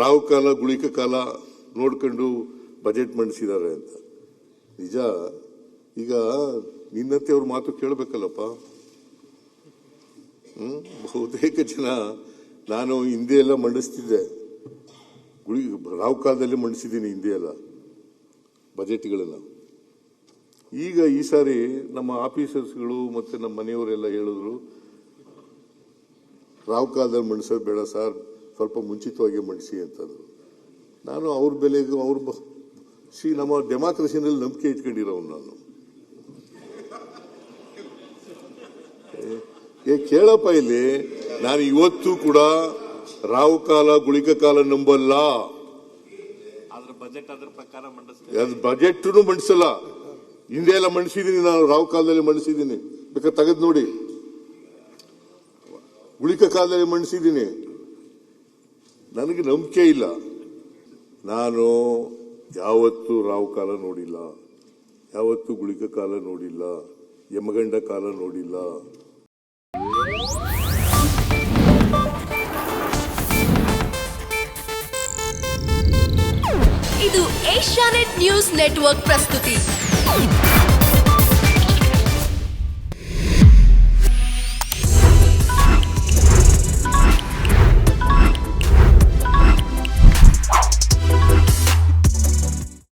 ರಾವು ಕಾಲ ಗುಳಿಕ ಕಾಲ ನೋಡ್ಕೊಂಡು ಬಜೆಟ್ ಮಂಡಿಸಿದ್ದಾರೆ ಅಂತ. ನಿಜ, ಈಗ ನಿನ್ನಂತೆ ಅವ್ರ ಮಾತು ಕೇಳಬೇಕಲ್ಲಪ್ಪ. ಬಹುತೇಕ ಜನ ನಾನು ಹಿಂದೆ ಎಲ್ಲ ಮಂಡಿಸ್ತಿದ್ದೆ, ರಾವು ಕಾಲದಲ್ಲಿ ಮಂಡಿಸಿದ್ದೀನಿ ಹಿಂದೆ ಎಲ್ಲ ಬಜೆಟ್ಗಳೆಲ್ಲ. ಈಗ ಈ ಸಾರಿ ನಮ್ಮ ಆಫೀಸರ್ಸ್ಗಳು ಮತ್ತು ನಮ್ಮ ಮನೆಯವರೆಲ್ಲ ಹೇಳಿದ್ರು, ರಾವು ಕಾಲದಲ್ಲಿ ಮಂಡಿಸೋದು ಬೇಡ ಸರ್, ಸ್ವಲ್ಪ ಮುಂಚಿತವಾಗಿ ಮಂಡಿಸಿ ಅಂತಂದ್ರು. ನಾನು ಅವ್ರ ಬೆಲೆಗೂ ನಮ್ಮ ಡೆಮಾಕ್ರಸಿನಲ್ಲಿ ನಂಬಿಕೆ ಇಟ್ಕೊಂಡಿರೋನು ನಾನು. ಕೇಳಪ್ಪ ಇಲ್ಲಿ, ನಾನು ಇವತ್ತು ಕೂಡ ರಾವು ಕಾಲ ಗುಳಿಕ ಕಾಲ ನಂಬಲ್ಲ. ಬಜೆಟ್ ಮಂಡಿಸಲ್ಲ. ಹಿಂದೆ ಎಲ್ಲ ಮಂಡಿಸಿದ್ದೀನಿ ನಾನು, ರಾವು ಕಾಲದಲ್ಲಿ ಮಂಡಿಸಿದ್ದೀನಿ, ಬೇಕಾದ್ರೆ ತೆಗೆದು ನೋಡಿ. ಗುಳಿಕ ಕಾಲದಲ್ಲಿ ಮಂಡಿಸಿದ್ದೀನಿ. ನನಗೆ ನಂಬಿಕೆ ಇಲ್ಲ. ನಾನು ಯಾವತ್ತೂ ರಾವು ಕಾಲ ನೋಡಿಲ್ಲ, ಯಾವತ್ತೂ ಗುಳಿಕ ಕಾಲ ನೋಡಿಲ್ಲ, ಯಮಗಂಡ ಕಾಲ ನೋಡಿಲ್ಲ. ಇದು ಏಷ್ಯಾನೆಟ್ ನ್ಯೂಸ್ ನೆಟ್ವರ್ಕ್ ಪ್ರಸ್ತುತಿ.